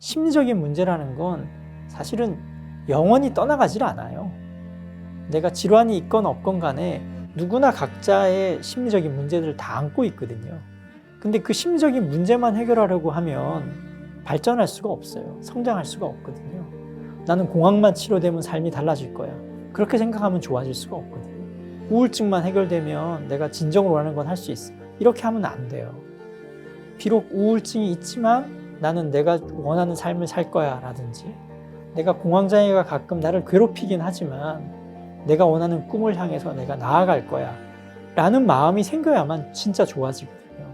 심리적인 문제라는 건 사실은 영원히 떠나가질 않아요. 내가 질환이 있건 없건 간에 누구나 각자의 심리적인 문제들을 다 안고 있거든요. 근데 그 심리적인 문제만 해결하려고 하면 발전할 수가 없어요. 성장할 수가 없거든요. 나는 공황만 치료되면 삶이 달라질 거야. 그렇게 생각하면 좋아질 수가 없거든요. 우울증만 해결되면 내가 진정으로 원하는 건 할 수 있어. 이렇게 하면 안 돼요. 비록 우울증이 있지만 나는 내가 원하는 삶을 살 거야 라든지, 내가 공황장애가 가끔 나를 괴롭히긴 하지만 내가 원하는 꿈을 향해서 내가 나아갈 거야 라는 마음이 생겨야만 진짜 좋아지거든요.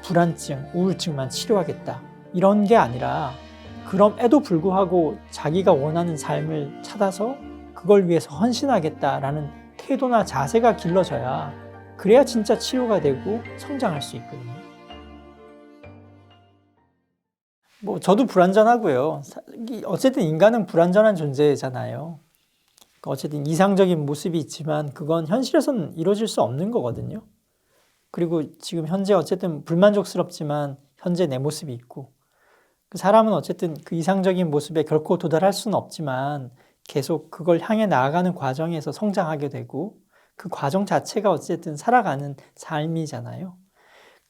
불안증, 우울증만 치료하겠다 이런 게 아니라, 그럼에도 불구하고 자기가 원하는 삶을 찾아서 그걸 위해서 헌신하겠다라는 태도나 자세가 길러져야, 그래야 진짜 치료가 되고 성장할 수 있거든요. 저도 불완전하고요. 어쨌든 인간은 불완전한 존재잖아요. 어쨌든 이상적인 모습이 있지만 그건 현실에서는 이루어질 수 없는 거거든요. 그리고 지금 현재 어쨌든 불만족스럽지만 현재 내 모습이 있고, 그 사람은 어쨌든 그 이상적인 모습에 결코 도달할 수는 없지만 계속 그걸 향해 나아가는 과정에서 성장하게 되고, 그 과정 자체가 어쨌든 살아가는 삶이잖아요.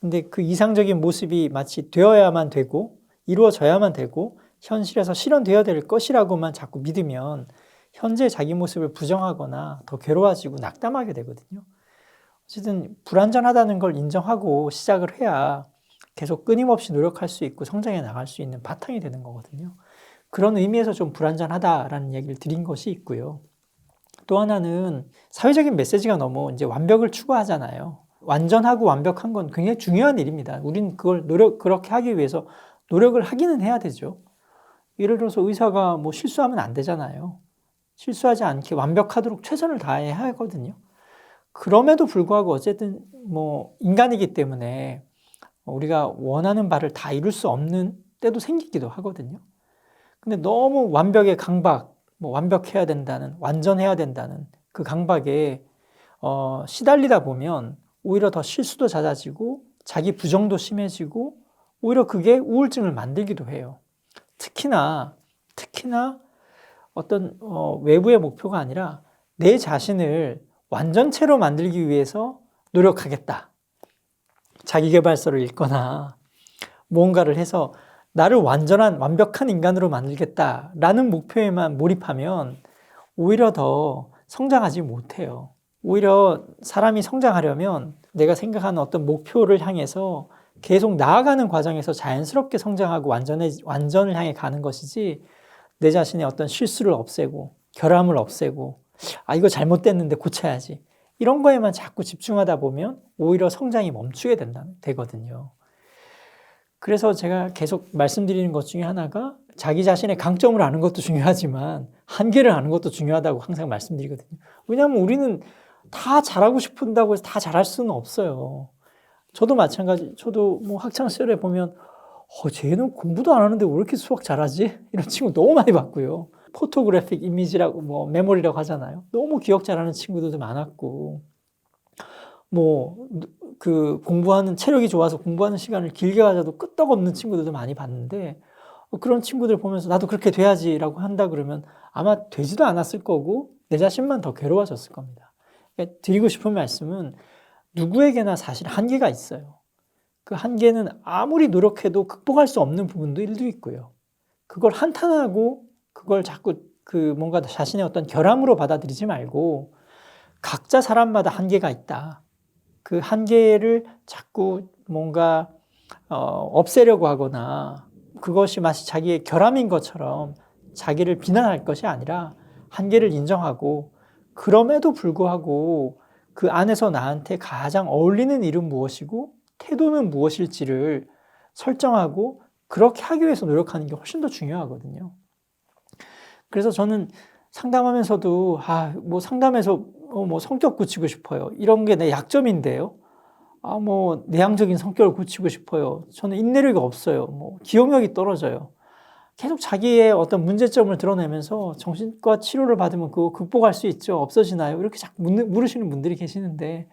근데 그 이상적인 모습이 마치 되어야만 되고 이루어져야만 되고 현실에서 실현되어야 될 것이라고만 자꾸 믿으면 현재 자기 모습을 부정하거나 더 괴로워지고 낙담하게 되거든요. 어쨌든 불완전하다는 걸 인정하고 시작을 해야 계속 끊임없이 노력할 수 있고 성장해 나갈 수 있는 바탕이 되는 거거든요. 그런 의미에서 좀 불완전하다라는 얘기를 드린 것이 있고요. 또 하나는 사회적인 메시지가 너무 이제 완벽을 추구하잖아요. 완전하고 완벽한 건 굉장히 중요한 일입니다. 우린 그렇게 하기 위해서 노력을 하기는 해야 되죠. 예를 들어서 의사가 실수하면 안 되잖아요. 실수하지 않게 완벽하도록 최선을 다해야 하거든요. 그럼에도 불구하고 어쨌든 인간이기 때문에 우리가 원하는 바를 다 이룰 수 없는 때도 생기기도 하거든요. 근데 너무 완벽의 강박, 완벽해야 된다는, 완전해야 된다는 그 강박에 시달리다 보면 오히려 더 실수도 잦아지고 자기 부정도 심해지고 오히려 그게 우울증을 만들기도 해요. 특히나 어떤 외부의 목표가 아니라 내 자신을 완전체로 만들기 위해서 노력하겠다. 자기계발서를 읽거나 뭔가를 해서 나를 완벽한 인간으로 만들겠다라는 목표에만 몰입하면 오히려 더 성장하지 못해요. 오히려 사람이 성장하려면 내가 생각하는 어떤 목표를 향해서 계속 나아가는 과정에서 자연스럽게 성장하고 완전을 향해 가는 것이지, 내 자신의 어떤 실수를 없애고 결함을 없애고 이거 잘못됐는데 고쳐야지 이런 거에만 자꾸 집중하다 보면 오히려 성장이 멈추게 되거든요. 그래서 제가 계속 말씀드리는 것 중에 하나가, 자기 자신의 강점을 아는 것도 중요하지만 한계를 아는 것도 중요하다고 항상 말씀드리거든요. 왜냐하면 우리는 다 잘하고 싶은다고 해서 다 잘할 수는 없어요. 저도 마찬가지. 저도 학창 시절에 보면 쟤는 공부도 안 하는데 왜 이렇게 수학 잘하지? 이런 친구 너무 많이 봤고요. 포토그래픽 이미지라고 메모리라고 하잖아요. 너무 기억 잘하는 친구들도 많았고, 그 공부하는 체력이 좋아서 공부하는 시간을 길게 가져도 끄떡없는 친구들도 많이 봤는데, 그런 친구들 보면서 나도 그렇게 돼야지라고 한다 그러면 아마 되지도 않았을 거고 내 자신만 더 괴로워졌을 겁니다. 그러니까 드리고 싶은 말씀은, 누구에게나 사실 한계가 있어요. 그 한계는 아무리 노력해도 극복할 수 없는 부분도 있고요. 그걸 한탄하고 그걸 자꾸 뭔가 자신의 어떤 결함으로 받아들이지 말고, 각자 사람마다 한계가 있다. 그 한계를 자꾸 뭔가 없애려고 하거나 그것이 마치 자기의 결함인 것처럼 자기를 비난할 것이 아니라, 한계를 인정하고 그럼에도 불구하고 그 안에서 나한테 가장 어울리는 일은 무엇이고 태도는 무엇일지를 설정하고 그렇게 하기 위해서 노력하는 게 훨씬 더 중요하거든요. 그래서 저는 상담하면서도 상담에서 성격 고치고 싶어요. 이런 게 내 약점인데요. 내향적인 성격을 고치고 싶어요. 저는 인내력이 없어요. 기억력이 떨어져요. 계속 자기의 어떤 문제점을 드러내면서 정신과 치료를 받으면 그거 극복할 수 있죠? 없어지나요? 이렇게 자꾸 물으시는 분들이 계시는데,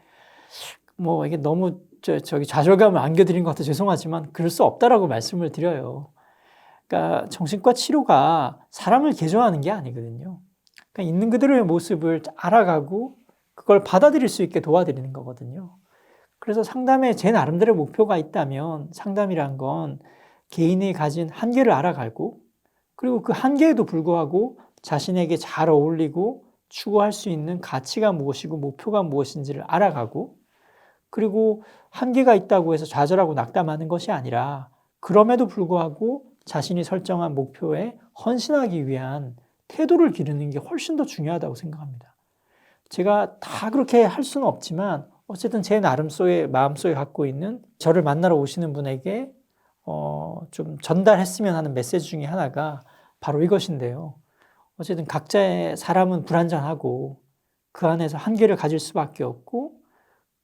이게 너무 좌절감을 안겨드린 것 같아 죄송하지만 그럴 수 없다라고 말씀을 드려요. 그러니까 정신과 치료가 사람을 개조하는 게 아니거든요. 그러니까 있는 그대로의 모습을 알아가고 그걸 받아들일 수 있게 도와드리는 거거든요. 그래서 상담에 제 나름대로 목표가 있다면 상담이란 건 개인이 가진 한계를 알아가고 그리고 그 한계에도 불구하고 자신에게 잘 어울리고 추구할 수 있는 가치가 무엇이고 목표가 무엇인지를 알아가고 그리고 한계가 있다고 해서 좌절하고 낙담하는 것이 아니라 그럼에도 불구하고 자신이 설정한 목표에 헌신하기 위한 태도를 기르는 게 훨씬 더 중요하다고 생각합니다. 제가 다 그렇게 할 수는 없지만 어쨌든 제 나름속에 마음속에 갖고 있는 저를 만나러 오시는 분에게 좀 전달했으면 하는 메시지 중에 하나가 바로 이것인데요. 어쨌든 각자의 사람은 불완전하고 그 안에서 한계를 가질 수밖에 없고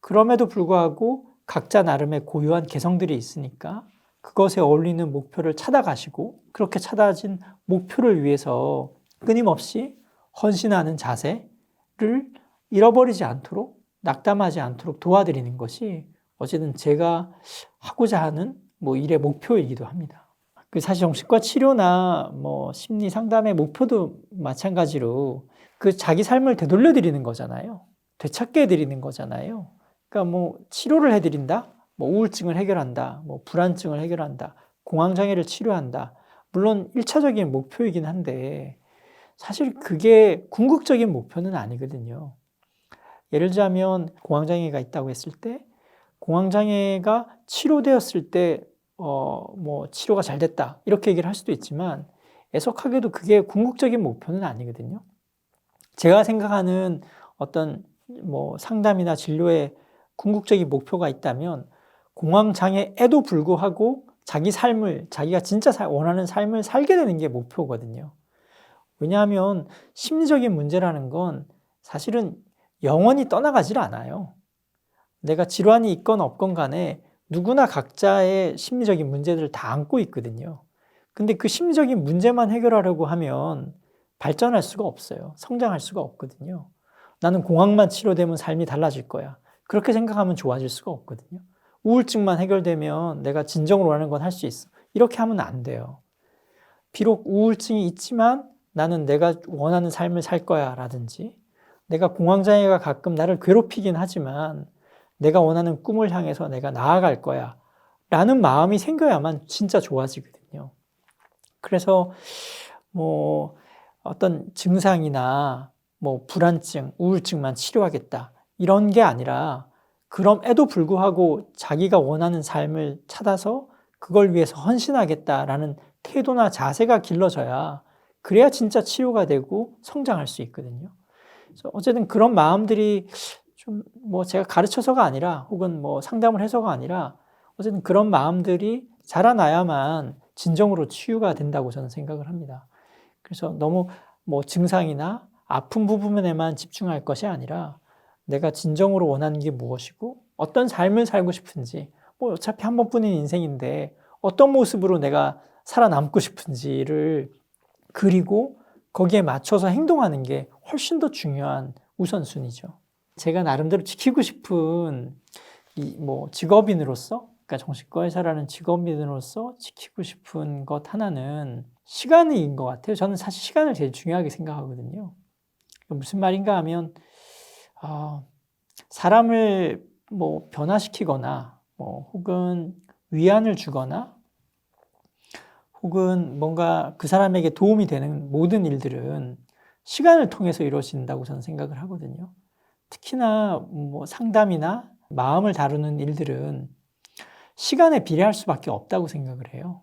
그럼에도 불구하고 각자 나름의 고유한 개성들이 있으니까 그것에 어울리는 목표를 찾아가시고 그렇게 찾아진 목표를 위해서 끊임없이 헌신하는 자세를 잃어버리지 않도록 낙담하지 않도록 도와드리는 것이 어쨌든 제가 하고자 하는 일의 목표이기도 합니다. 사실 정신과 치료나 심리 상담의 목표도 마찬가지로 그 자기 삶을 되돌려 드리는 거잖아요. 되찾게 해드리는 거잖아요. 그러니까 치료를 해드린다, 우울증을 해결한다, 불안증을 해결한다, 공황장애를 치료한다. 물론 1차적인 목표이긴 한데 사실 그게 궁극적인 목표는 아니거든요. 예를 들자면 공황장애가 있다고 했을 때 공황장애가 치료되었을 때 치료가 잘 됐다 이렇게 얘기를 할 수도 있지만 애석하게도 그게 궁극적인 목표는 아니거든요. 제가 생각하는 어떤 상담이나 진료의 궁극적인 목표가 있다면 공황장애에도 불구하고 자기 삶을 자기가 진짜 원하는 삶을 살게 되는 게 목표거든요. 왜냐하면 심리적인 문제라는 건 사실은 영원히 떠나가질 않아요. 내가 질환이 있건 없건 간에 누구나 각자의 심리적인 문제들을 다 안고 있거든요. 근데 그 심리적인 문제만 해결하려고 하면 발전할 수가 없어요. 성장할 수가 없거든요. 나는 공황만 치료되면 삶이 달라질 거야. 그렇게 생각하면 좋아질 수가 없거든요. 우울증만 해결되면 내가 진정으로 원하는 건 할 수 있어. 이렇게 하면 안 돼요. 비록 우울증이 있지만 나는 내가 원하는 삶을 살 거야 라든지 내가 공황장애가 가끔 나를 괴롭히긴 하지만 내가 원하는 꿈을 향해서 내가 나아갈 거야 라는 마음이 생겨야만 진짜 좋아지거든요. 그래서 어떤 증상이나 불안증, 우울증만 치료하겠다 이런 게 아니라 그럼에도 불구하고 자기가 원하는 삶을 찾아서 그걸 위해서 헌신하겠다라는 태도나 자세가 길러져야 그래야 진짜 치료가 되고 성장할 수 있거든요. 그래서 어쨌든 그런 마음들이 좀 제가 가르쳐서가 아니라 혹은 상담을 해서가 아니라 어쨌든 그런 마음들이 자라나야만 진정으로 치유가 된다고 저는 생각을 합니다. 그래서 너무 증상이나 아픈 부분에만 집중할 것이 아니라 내가 진정으로 원하는 게 무엇이고 어떤 삶을 살고 싶은지 어차피 한 번뿐인 인생인데 어떤 모습으로 내가 살아남고 싶은지를 그리고 거기에 맞춰서 행동하는 게 훨씬 더 중요한 우선순위죠. 제가 나름대로 지키고 싶은 직업인으로서 그러니까 정신과 의사라는 직업인으로서 지키고 싶은 것 하나는 시간인 것 같아요. 저는 사실 시간을 제일 중요하게 생각하거든요. 무슨 말인가 하면 사람을 변화시키거나 혹은 위안을 주거나 혹은 뭔가 그 사람에게 도움이 되는 모든 일들은 시간을 통해서 이루어진다고 저는 생각을 하거든요. 특히나 상담이나 마음을 다루는 일들은 시간에 비례할 수밖에 없다고 생각을 해요.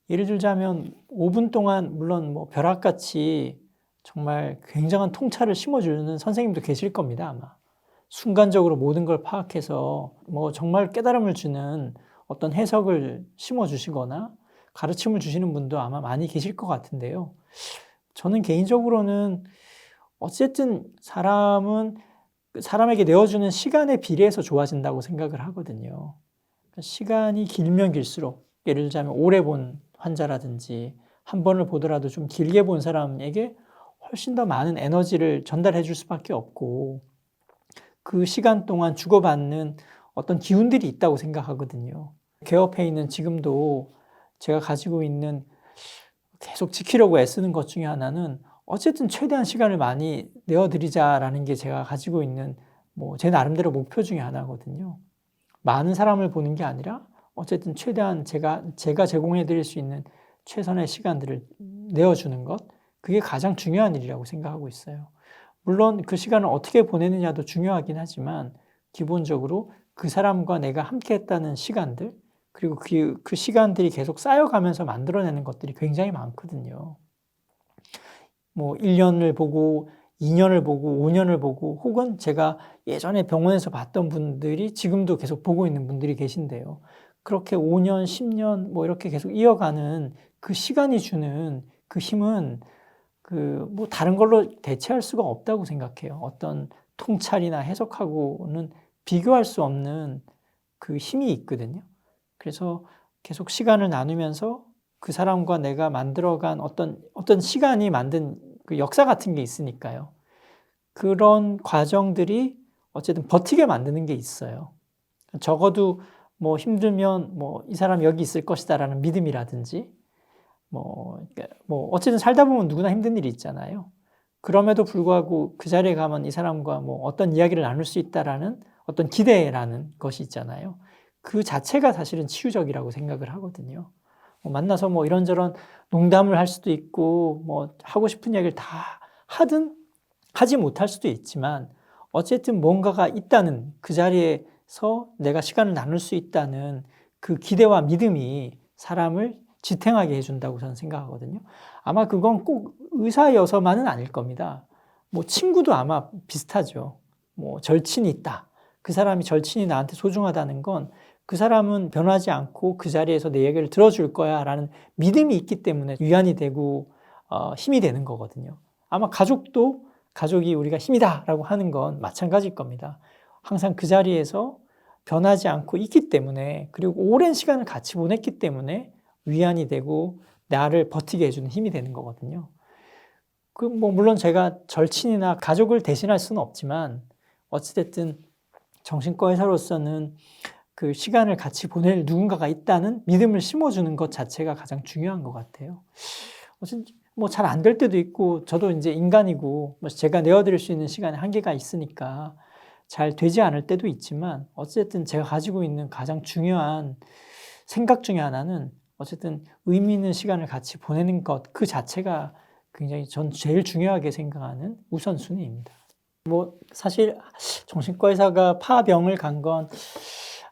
예를 들자면 5분 동안 물론 벼락같이 정말 굉장한 통찰을 심어주는 선생님도 계실 겁니다, 아마. 순간적으로 모든 걸 파악해서 정말 깨달음을 주는 어떤 해석을 심어주시거나 가르침을 주시는 분도 아마 많이 계실 것 같은데요. 저는 개인적으로는 어쨌든 사람에게 내어주는 시간에 비례해서 좋아진다고 생각을 하거든요. 시간이 길면 길수록 예를 들자면 오래 본 환자라든지 한 번을 보더라도 좀 길게 본 사람에게 훨씬 더 많은 에너지를 전달해 줄 수밖에 없고 그 시간 동안 주고받는 어떤 기운들이 있다고 생각하거든요. 개업해 있는 지금도 제가 가지고 있는 계속 지키려고 애쓰는 것 중에 하나는 어쨌든 최대한 시간을 많이 내어드리자라는 게 제가 가지고 있는 제 나름대로 목표 중에 하나거든요. 많은 사람을 보는 게 아니라 어쨌든 최대한 제가 제공해 드릴 수 있는 최선의 시간들을 내어주는 것, 그게 가장 중요한 일이라고 생각하고 있어요. 물론 그 시간을 어떻게 보내느냐도 중요하긴 하지만 기본적으로 그 사람과 내가 함께 했다는 시간들, 그리고 그 시간들이 계속 쌓여가면서 만들어내는 것들이 굉장히 많거든요. 1년을 보고 2년을 보고 5년을 보고 혹은 제가 예전에 병원에서 봤던 분들이 지금도 계속 보고 있는 분들이 계신데요. 그렇게 5년, 10년 이렇게 계속 이어가는 그 시간이 주는 그 힘은 다른 걸로 대체할 수가 없다고 생각해요. 어떤 통찰이나 해석하고는 비교할 수 없는 그 힘이 있거든요. 그래서 계속 시간을 나누면서 그 사람과 내가 만들어간 어떤 시간이 만든 그 역사 같은 게 있으니까요. 그런 과정들이 어쨌든 버티게 만드는 게 있어요. 적어도 힘들면 이 사람 여기 있을 것이다라는 믿음이라든지 어쨌든 살다 보면 누구나 힘든 일이 있잖아요. 그럼에도 불구하고 그 자리에 가면 이 사람과 어떤 이야기를 나눌 수 있다라는 어떤 기대라는 것이 있잖아요. 그 자체가 사실은 치유적이라고 생각을 하거든요. 만나서 이런저런 농담을 할 수도 있고 하고 싶은 이야기를 다 하든 하지 못할 수도 있지만 어쨌든 뭔가가 있다는 그 자리에서 내가 시간을 나눌 수 있다는 그 기대와 믿음이 사람을 지탱하게 해준다고 저는 생각하거든요. 아마 그건 꼭 의사여서만은 아닐 겁니다. 친구도 아마 비슷하죠. 절친이 있다. 그 사람이 절친이 나한테 소중하다는 건 그 사람은 변하지 않고 그 자리에서 내 얘기를 들어줄 거야 라는 믿음이 있기 때문에 위안이 되고 힘이 되는 거거든요. 아마 가족이 우리가 힘이다 라고 하는 건 마찬가지일 겁니다. 항상 그 자리에서 변하지 않고 있기 때문에, 그리고 오랜 시간을 같이 보냈기 때문에 위안이 되고 나를 버티게 해주는 힘이 되는 거거든요. 물론 제가 절친이나 가족을 대신할 수는 없지만 어찌됐든 정신과 의사로서는 그 시간을 같이 보낼 누군가가 있다는 믿음을 심어주는 것 자체가 가장 중요한 것 같아요. 잘 안 될 때도 있고, 저도 이제 인간이고, 제가 내어드릴 수 있는 시간에 한계가 있으니까 잘 되지 않을 때도 있지만, 어쨌든 제가 가지고 있는 가장 중요한 생각 중에 하나는 어쨌든 의미 있는 시간을 같이 보내는 것, 그 자체가 굉장히 전 제일 중요하게 생각하는 우선순위입니다. 사실 정신과 의사가 파병을 간 건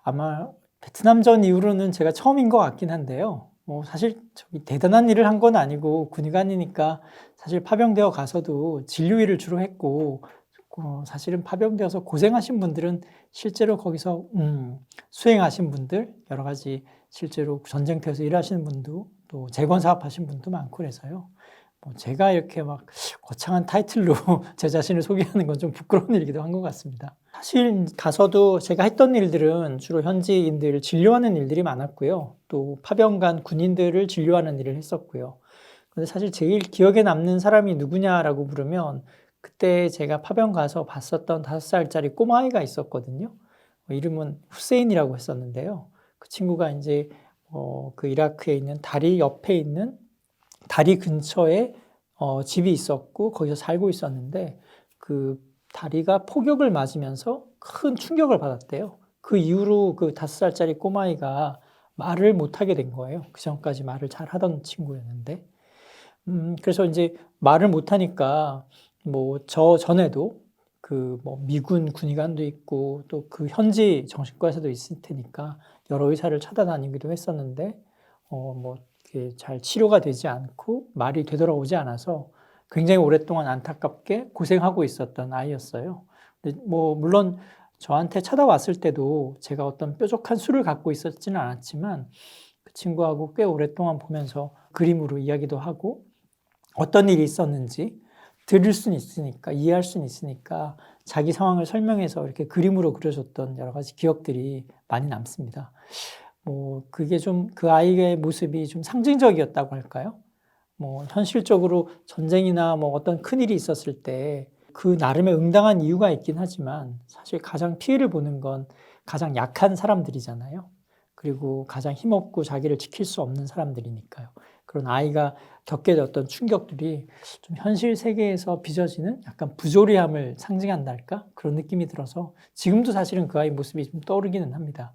아마 베트남전 이후로는 제가 처음인 것 같긴 한데요. 사실 대단한 일을 한 건 아니고 군의관이니까 사실 파병되어 가서도 진료 일을 주로 했고, 사실은 파병되어서 고생하신 분들은 실제로 거기서 수행하신 분들, 여러 가지 실제로 전쟁터에서 일하시는 분도 또 재건 사업하신 분도 많고 그래서요. 제가 이렇게 거창한 타이틀로 제 자신을 소개하는 건 좀 부끄러운 일이기도 한 것 같습니다. 사실 가서도 제가 했던 일들은 주로 현지인들 진료하는 일들이 많았고요. 또 파병 간 군인들을 진료하는 일을 했었고요. 근데 사실 제일 기억에 남는 사람이 누구냐라고 물으면 그때 제가 파병 가서 봤었던 5살짜리 꼬마아이가 있었거든요. 이름은 후세인이라고 했었는데요. 그 친구가 이제 그 이라크에 있는 다리 옆에 있는 다리 근처에 집이 있었고 거기서 살고 있었는데 그 다리가 폭격을 맞으면서 큰 충격을 받았대요. 그 이후로 그 5살짜리 꼬마아이가 말을 못하게 된 거예요. 그 전까지 말을 잘 하던 친구였는데. 그래서 이제 말을 못하니까 저 전에도 미군 군의관도 있고 또 그 현지 정신과에서도 있을 테니까 여러 의사를 찾아다니기도 했었는데 이게 잘 치료가 되지 않고 말이 되돌아오지 않아서 굉장히 오랫동안 안타깝게 고생하고 있었던 아이였어요. 근데 물론 저한테 찾아왔을 때도 제가 어떤 뾰족한 수를 갖고 있었지는 않았지만 그 친구하고 꽤 오랫동안 보면서 그림으로 이야기도 하고 어떤 일이 있었는지 들을 수는 있으니까, 이해할 수는 있으니까 자기 상황을 설명해서 이렇게 그림으로 그려줬던 여러 가지 기억들이 많이 남습니다. 그게 좀 그 아이의 모습이 좀 상징적이었다고 할까요? 현실적으로 전쟁이나 어떤 큰일이 있었을 때 그 나름의 응당한 이유가 있긴 하지만 사실 가장 피해를 보는 건 가장 약한 사람들이잖아요. 그리고 가장 힘없고 자기를 지킬 수 없는 사람들이니까요. 그런 아이가 겪게 됐던 충격들이 좀 현실 세계에서 빚어지는 약간 부조리함을 상징한달까? 그런 느낌이 들어서 지금도 사실은 그 아이 모습이 좀 떠오르기는 합니다.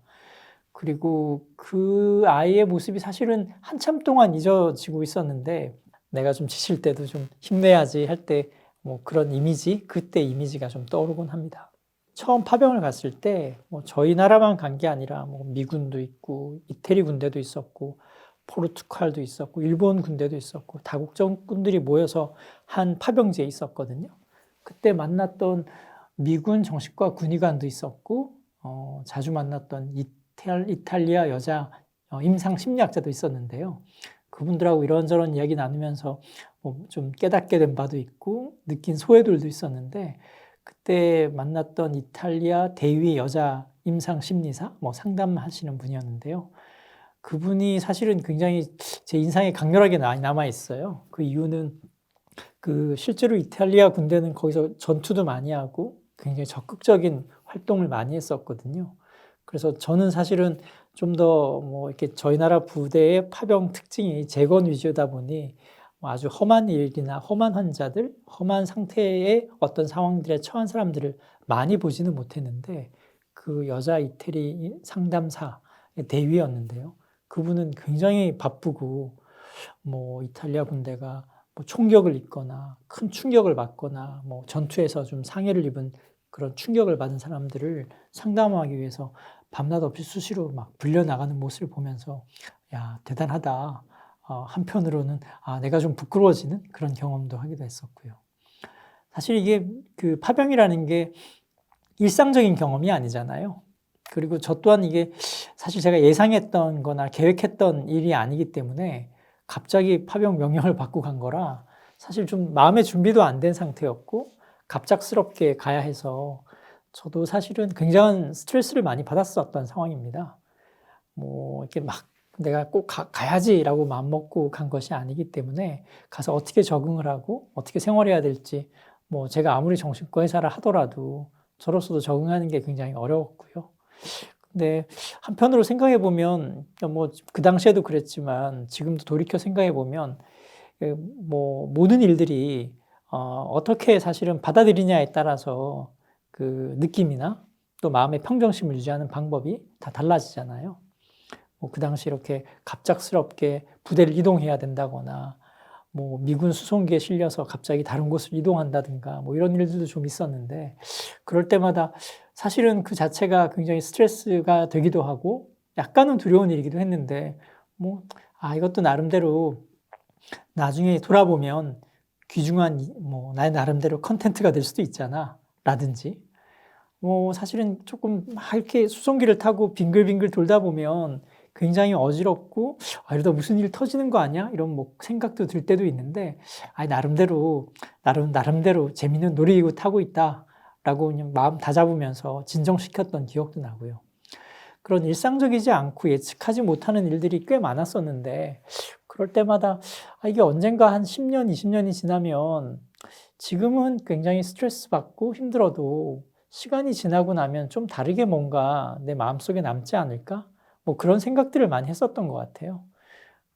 그리고 그 아이의 모습이 사실은 한참 동안 잊어지고 있었는데 내가 좀 지칠 때도 좀 힘내야지 할 때 뭐 그런 이미지, 그때 이미지가 좀 떠오르곤 합니다. 처음 파병을 갔을 때 뭐 저희 나라만 간 게 아니라 뭐 미군도 있고 이태리 군대도 있었고 포르투갈도 있었고 일본 군대도 있었고 다국적군들이 모여서 한 파병지에 있었거든요. 그때 만났던 미군 정식과 군의관도 있었고 자주 만났던 이탈리아 여자 임상 심리학자도 있었는데요. 그분들하고 이런저런 이야기 나누면서 좀 깨닫게 된 바도 있고 느낀 소외들도 있었는데 그때 만났던 이탈리아 대위 여자 임상 심리사 상담하시는 분이었는데요. 그분이 사실은 굉장히 제 인상에 강렬하게 남아 있어요. 그 이유는 실제로 이탈리아 군대는 거기서 전투도 많이 하고 굉장히 적극적인 활동을 많이 했었거든요. 그래서 저는 사실은 좀 더 이렇게 저희 나라 부대의 파병 특징이 재건 위주다 보니 아주 험한 일이나 험한 환자들, 험한 상태의 어떤 상황들에 처한 사람들을 많이 보지는 못했는데 그 여자 이태리 상담사 대위였는데요. 그분은 굉장히 바쁘고 이탈리아 군대가 총격을 입거나 큰 충격을 받거나 전투에서 좀 상해를 입은 그런 충격을 받은 사람들을 상담하기 위해서 밤낮 없이 수시로 막 불려나가는 모습을 보면서 야, 대단하다. 한편으로는 내가 좀 부끄러워지는 그런 경험도 하기도 했었고요. 사실 이게 그 파병이라는 게 일상적인 경험이 아니잖아요. 그리고 저 또한 이게 사실 제가 예상했던 거나 계획했던 일이 아니기 때문에 갑자기 파병 명령을 받고 간 거라 사실 좀 마음의 준비도 안 된 상태였고 갑작스럽게 가야 해서 저도 사실은 굉장한 스트레스를 많이 받았었던 상황입니다. 이렇게 막 내가 꼭 가야지라고 마음먹고 간 것이 아니기 때문에 가서 어떻게 적응을 하고 어떻게 생활해야 될지 제가 아무리 정신과 의사를 하더라도 저로서도 적응하는 게 굉장히 어려웠고요. 근데 한편으로 생각해 보면 그 당시에도 그랬지만 지금도 돌이켜 생각해 보면 모든 일들이 어떻게 사실은 받아들이냐에 따라서 그 느낌이나 또 마음의 평정심을 유지하는 방법이 다 달라지잖아요. 그 당시 이렇게 갑작스럽게 부대를 이동해야 된다거나 미군 수송기에 실려서 갑자기 다른 곳으로 이동한다든가 이런 일들도 좀 있었는데 그럴 때마다 사실은 그 자체가 굉장히 스트레스가 되기도 하고 약간은 두려운 일이기도 했는데 이것도 나름대로 나중에 돌아보면 귀중한 나의 나름대로 컨텐츠가 될 수도 있잖아 라든지 사실은 조금 막 이렇게 수송기를 타고 빙글빙글 돌다 보면 굉장히 어지럽고 이러다 무슨 일 터지는 거 아니야? 이런 생각도 들 때도 있는데 나름대로 재밌는 놀이기구 타고 있다라고 그냥 마음 다잡으면서 진정시켰던 기억도 나고요. 그런 일상적이지 않고 예측하지 못하는 일들이 꽤 많았었는데 그럴 때마다 이게 언젠가 한 10년, 20년이 지나면 지금은 굉장히 스트레스 받고 힘들어도 시간이 지나고 나면 좀 다르게 뭔가 내 마음속에 남지 않을까? 그런 생각들을 많이 했었던 것 같아요.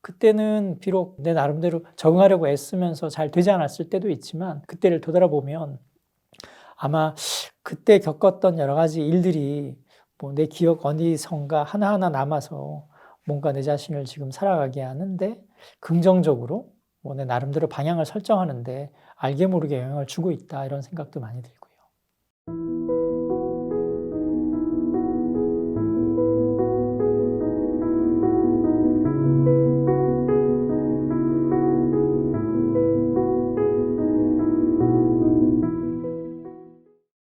그때는 비록 내 나름대로 적응하려고 애쓰면서 잘 되지 않았을 때도 있지만 그때를 되돌아보면 아마 그때 겪었던 여러 가지 일들이 내 기억 어디선가 하나하나 남아서 뭔가 내 자신을 지금 살아가게 하는데 긍정적으로 내 나름대로 방향을 설정하는데 알게 모르게 영향을 주고 있다 이런 생각도 많이 들고요.